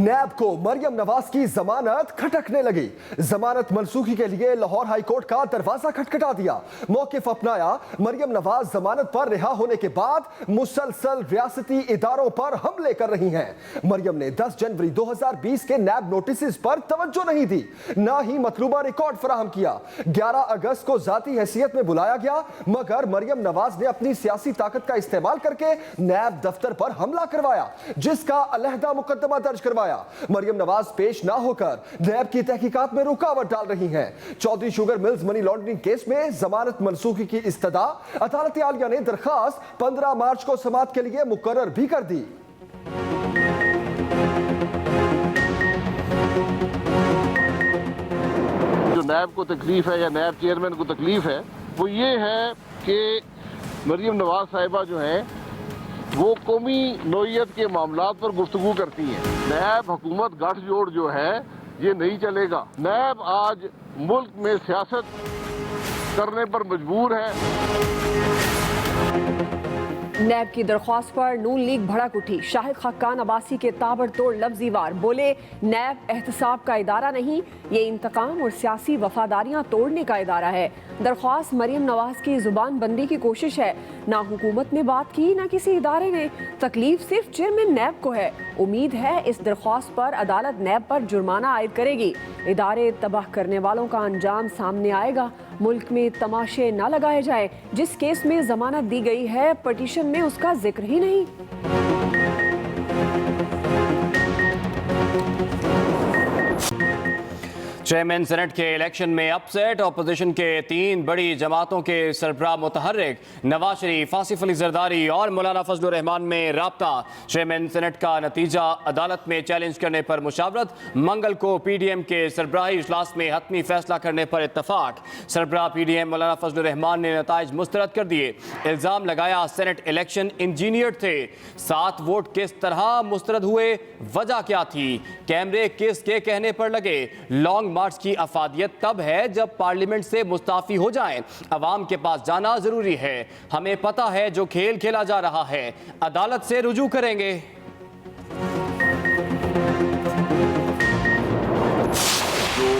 नैब को मरियम नवाज की जमानत खटकने लगी। जमानत मनसूखी के लिए लाहौर हाई कोर्ट का दरवाजा खटखटा दिया। मौकिफ अपनाया। मरियम नवाज जमानत पर रिहा होने के बाद मुसलसल रियासती इदारों पर हमले कर रही हैं। मरियम ने 10 जनवरी 2020 के नैब नोटिस पर तवज्जो नहीं दी, ना ही मतलूबा रिकॉर्ड फराहम किया। 11 अगस्त को जाती हैसियत में बुलाया गया, मगर मरियम नवाज ने अपनी सियासी ताकत का इस्तेमाल करके नैब दफ्तर पर हमला करवाया, जिसका अलहदा मुकदमा दर्ज करवाया। मरियम नवाज पेश ना होकर नैब की तहकीकात में रुकावट डाल रही हैं। Chaudhry sugar mills money laundering case में जमानत मनसूखी की इस्तदा अदालत आलिया ने दरखास्त 15 मार्च को समाअत के लिए मुकर्रर भी कर दी। जो नैब को तकलीफ है या नैब चेयरमैन को तकलीफ है वो ये है कि मरियम नवाज साहिबा जो है वो कौमी नौइयत के मामलात पर गुफ्तगू करती हैं। नैब हुकूमत गठजोड़ जो है ये नहीं चलेगा। नैब आज मुल्क में सियासत करने पर मजबूर है। नैब की दरख्वास्त पर नून लीग भड़क उठी। शाहिद खाकान अब्बासी के ताबड़तोड़ लफ्जी वार बोले, नैब एहतसाब का इदारा नहीं, ये इंतकाम और सियासी वफादारियां तोड़ने का इदारा है। दरख्वास्त मरियम नवाज की जुबान बंदी की कोशिश है। ना हुकूमत ने बात की, ना किसी इदारे ने। तकलीफ सिर्फ चेयरमैन नैब को है। उम्मीद है इस दरख्वास्त पर अदालत नैब पर जुर्माना आयद करेगी। इदारे तबाह करने वालों का अंजाम सामने आएगा। मुल्क में तमाशे ना लगाए जाए। जिस केस में जमानत दी गई है, पटिशन में उसका जिक्र ही नहीं। चेयरमैन सेनेट के इलेक्शन में अपसेट। अपोजिशन के 3 बड़ी जमातों के सरबराह मुतहर्रिक नवाज शरीफ, आसिफ अली जरदारी और मौलाना फजलुर रहमान में राब्ता। चेयरमैन सेनेट का नतीजा अदालत में चैलेंज करने पर मुशावरत। मंगल को पीडीएम के सरबराही इजलास में हतमी फैसला करने पर इत्तफाक। सरबराह पीडीएम मौलाना फजलुर रहमान ने नताइज मुस्तरद कर दिए। इल्जाम लगाया सेनेट इलेक्शन इंजीनियर थे। 7 वोट किस तरह मुस्तरद हुए, वजह क्या थी, कैमरे किसके कहने पर लगे। लॉन्ग मार्च की अफादियत तब है जब पार्लियामेंट से मुस्ताफी हो जाएं। अवाम के पास जाना जरूरी है। हमें पता है जो खेल खेला जा रहा है, अदालत से रुजू करेंगे। जो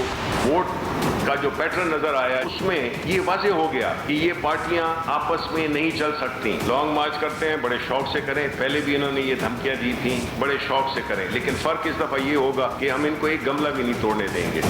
वोट का जो पैटर्न नजर आया उसमें ये वाजे हो गया कि ये पार्टियां आपस में नहीं चल सकती। लॉन्ग मार्च करते हैं, बड़े शौक से करें। पहले भी इन्होंने ये धमकियां दी थी, बड़े शौक से करें। लेकिन फर्क इस दफा ये होगा कि हम इनको एक गमला भी नहीं तोड़ने देंगे।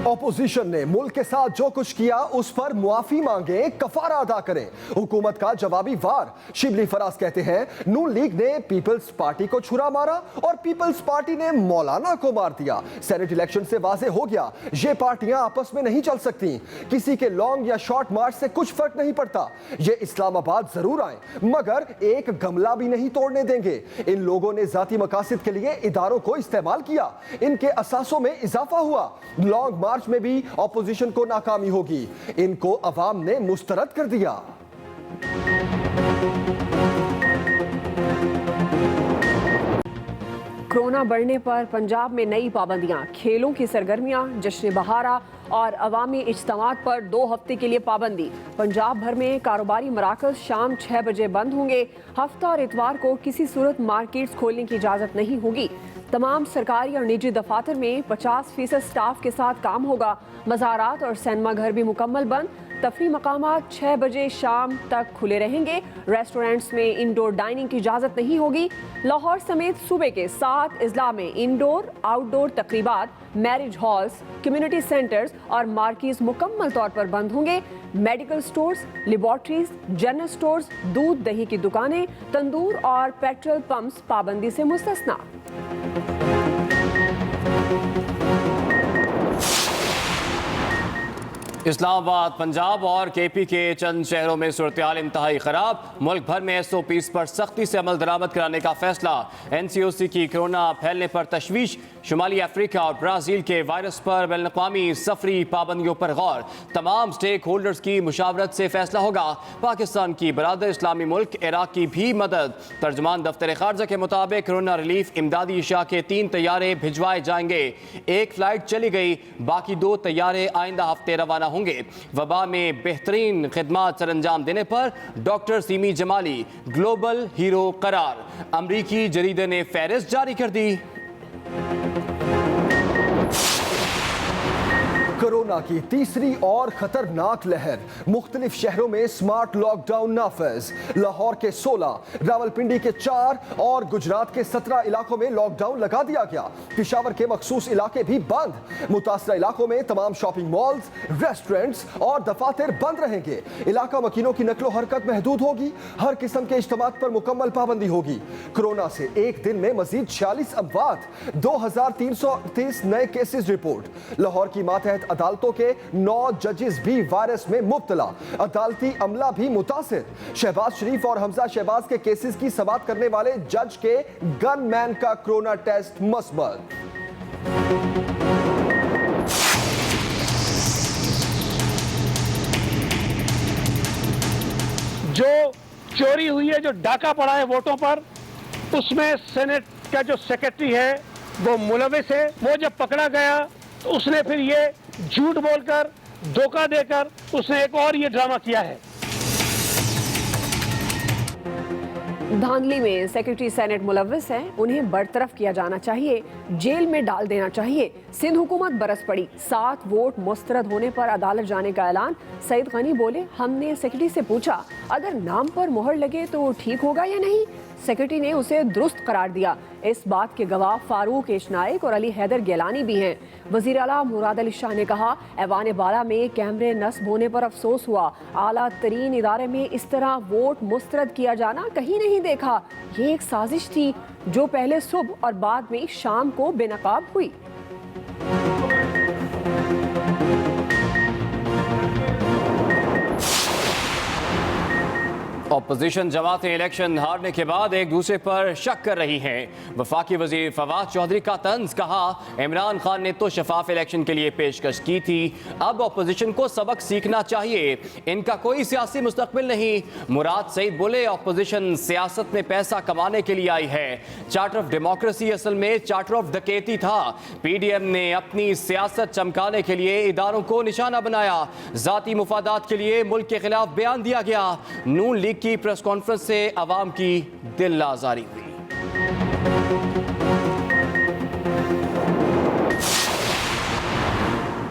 ऑपोजिशन ने मुल्क के साथ जो कुछ किया उस पर मुआफी मांगे, कफारा अदा करें। हुकूमत का जवाबी वार। शिबली फराज कहते हैं, नून लीग ने पीपल्स पार्टी को छुरा मारा और पीपल्स पार्टी ने मौलाना को मार दिया। सेनेट इलेक्शन से वाजे हो गया, ये पार्टियां आपस में नहीं चल सकती। किसी के लॉन्ग या शॉर्ट मार्च से कुछ फर्क नहीं पड़ता। ये इस्लामाबाद जरूर आए, मगर एक गमला भी नहीं तोड़ने देंगे। इन लोगों ने जाती मकासद के लिए इदारों को इस्तेमाल किया। इनके असासों में इजाफा हुआ। लॉन्ग मार्च में भी ऑपोजिशन को नाकामी होगी। इनको अवाम ने मुस्तरद कर दिया। कोरोना बढ़ने पर पंजाब में नई पाबंदियां, खेलों की सरगर्मियां, जश्न बहारा और अवामी इज्तिमात पर 2 हफ्ते के लिए पाबंदी। पंजाब भर में कारोबारी मराकज़ शाम 6 बजे बंद होंगे। हफ्ता और इतवार को किसी सूरत मार्केट्स खोलने की इजाज़त नहीं होगी। तमाम सरकारी और निजी दफातर में 50% स्टाफ के साथ काम होगा। मज़ारात और सिनेमा घर भी मुकम्मल बंद। तफरी मकामात 6 बजे शाम तक खुले रहेंगे। रेस्टोरेंट्स में इंडोर डाइनिंग की इजाज़त नहीं होगी। लाहौर समेत सूबे के 7 अजला में इंडोर आउटडोर तकरीबात, मैरिज हॉल्स, कम्युनिटी सेंटर्स और मार्केट्स मुकम्मल तौर पर बंद होंगे। Medical stores, laboratories, general stores, दूध दही की दुकानें, तंदूर और पेट्रोल पंप्स पाबंदी से मुस्तस्ना। इस्लामाबाद, पंजाब और केपी के चंद शहरों में सूरत-ए-हाल इंतहाई खराब। मुल्क भर में SOPs पर सख्ती से अमल दरामद कराने का फैसला। NCOC की कोरोना फैलने पर तशवीश। शुमाली अफ्रीका और ब्राज़ील के वायरस पर बैनुल-अक़वामी सफरी पाबंदियों पर गौर। तमाम स्टेक होल्डर्स की मुशावरत से फैसला होगा। पाकिस्तान की बरादर इस्लामी मुल्क इराक की भी मदद। तर्जुमान दफ्तर खारजा के मुताबिक कोरोना रिलीफ इमदादी इशा के 3 तैयारे भिजवाए जाएंगे। 1 फ्लाइट चली गई, बाकी 2 तैयारे आइंदा हफ्ते रवाना होंगे। वबा में बेहतरीन खिदमत सरअंजाम देने पर doctor semi Jamali global hero करार। अमरीकी जरीदे ने फहरिस्त जारी कर दी। कोरोना की तीसरी और खतरनाक लहर, मुख्तलिफ शहरों में स्मार्ट लॉकडाउन नाफिज। लाहौर के 16, रावलपिंडी के 4 और गुजरात के 17 इलाकों में लॉकडाउन लगा दिया गया। पेशावर के मखसूस इलाके भी बंद। मुतासरा इलाकों में तमाम शॉपिंग मॉल्स, रेस्टोरेंट्स और दफातर बंद रहेंगे। इलाका मकीनों की नकलो हरकत महदूद होगी। हर किस्म के इज्तिमात पर मुकम्मल पाबंदी होगी। कोरोना से एक दिन में मजीद 46 अमवात, 2338 नए केसेस रिपोर्ट। लाहौर की मातहत अदालतों के 9 जजेस भी वायरस में मुब्तला। अदालती अमला भी मुतासिर। शहबाज शरीफ और हमजा शहबाज के केसेस की समाअत करने वाले जज के गनमैन का कोरोना टेस्ट मस्बत। जो चोरी हुई है, जो डाका पड़ा है वोटों पर, उसमें सेनेट का जो सेक्रेटरी है वो मुलविस है। वो जब पकड़ा गया तो उसने फिर ये झूठ बोलकर, धोखा देकर उसने एक और ये ड्रामा किया है। धांधली में सेक्रेटरी सेनेट मुलविस हैं, उन्हें बरतरफ किया जाना चाहिए, जेल में डाल देना चाहिए। सिंध हुकूमत बरस पड़ी। 7 वोट मुस्तरद होने पर अदालत जाने का ऐलान। सईद गनी बोले, हमने सेक्रेटरी से पूछा अगर नाम पर मोहर लगे तो ठीक होगा या नहीं। सेक्रेटरी ने उसे दुरुस्त करार दिया। इस बात के गवाह फारूक एशनाइक और अली हैदर गिलानी भी हैं। वजीर आला मुराद अली शाह ने कहा, ऐवान बाला में कैमरे नस्ब होने पर अफसोस हुआ। आला तरीन इदारे में इस तरह वोट मुस्तरद किया जाना कहीं नहीं देखा। ये एक साजिश थी जो पहले सुबह और बाद में शाम को बेनकाब हुई। ऑपोजिशन जमातें इलेक्शन हारने के बाद एक दूसरे पर शक कर रही हैं। वफाकी वजीर फवाद चौधरी का तंज, कहा इमरान खान ने तो शफाफ इलेक्शन के लिए पेशकश की थी, अब ऑपोजिशन को सबक सीखना चाहिए, इनका कोई सियासी मुस्तकबिल नहीं। मुराद सईद बोले, ऑपोजिशन सियासत में पैसा कमाने के लिए आई है, चार्टर ऑफ डेमोक्रेसी असल में चार्टर ऑफ डकैती था। PDM ने अपनी सियासत चमकाने के लिए इदारों को निशाना बनाया, जाती मुफादात के लिए मुल्क के खिलाफ बयान दिया गया। नून लीग की प्रेस कॉन्फ्रेंस से अवाम की दिल आजारी हुई।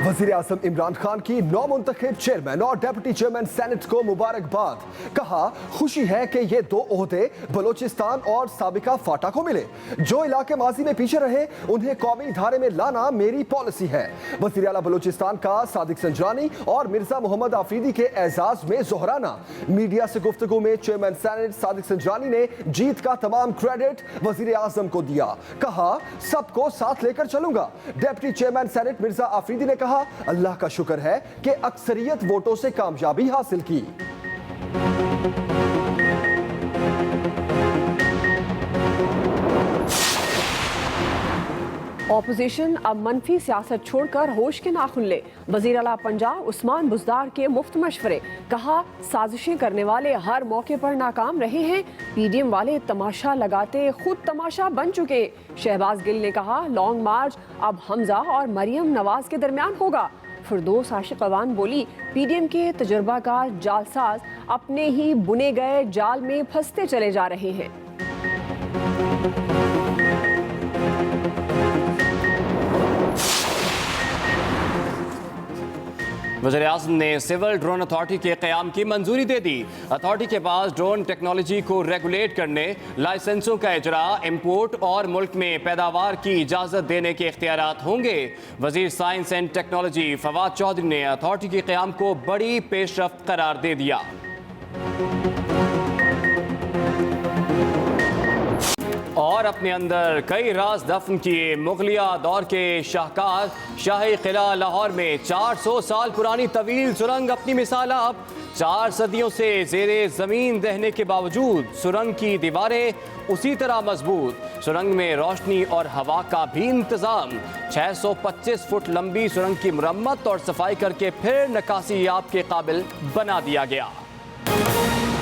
वज़ीर आज़म इमरान खान की नौ मुंतखब चेयरमैन और डेप्यूटी चेयरमैन सेनेट को मुबारकबाद। कहा, खुशी है कि ये 2 ओहदे बलोचिस्तान और साबिका फाटा को मिले। जो इलाके माजी में पीछे रहे उन्हें कौमी धारे में लाना मेरी पॉलिसी है। वज़ीर आला बलोचिस्तान का सादिक संजरानी और मिर्जा मोहम्मद आफरीदी के एजाज में जोहराना। मीडिया से गुफ्तगू में चेयरमैन सेनेट सादिक संजरानी ने जीत का तमाम क्रेडिट वज़ीर आज़म को दिया। कहा, सबको साथ लेकर चलूंगा। Deputy chairman senate Mirza Afridi ने कहा, अल्लाह का शुक्र है कि अक्सरियत वोटों से कामयाबी हासिल की। ऑपोजिशन अब मनफी सियासत छोड़कर होश के नाखुन ले। वजीर आला पंजाब उस्मान बुज़दार के मुफ्त मशवरे। कहा, साजिशें करने वाले हर मौके पर नाकाम रहे हैं। PDM वाले तमाशा लगाते खुद तमाशा बन चुके। शहबाज गिल ने कहा, लॉन्ग मार्च अब हमजा और मरियम नवाज के दरमियान होगा। फिरदौस आशिक अवान बोली, PDM के तजुर्बाकार जालसाज अपने ही बुने गए जाल में फंसते चले जा रहे हैं। वज़ीर-ए-आज़म ने सिविल ड्रोन अथॉरिटी के क़याम की मंजूरी दे दी। अथॉरिटी के पास ड्रोन टेक्नोलॉजी को रेगुलेट करने, लाइसेंसों का इजरा, इंपोर्ट और मुल्क में पैदावार की इजाज़त देने के इख्तियारात होंगे। वज़ीर science and technology Fawad Chaudhry ने अथॉरिटी के क़याम को बड़ी पेशरफ्त करार दे दिया। और अपने अंदर कई राज दफन किए। मुगलिया दौर के शाहकार शाही किला लाहौर में 400 साल पुरानी तवील सुरंग अपनी मिसाल अब। 4 सदियों से ज़ेरे ज़मीन रहने के बावजूद सुरंग की दीवारें उसी तरह मजबूत। सुरंग में रोशनी और हवा का भी इंतज़ाम। 625 फुट लंबी सुरंग की मुरम्मत और सफाई करके फिर नक्कासी याब के काबिल बना दिया गया।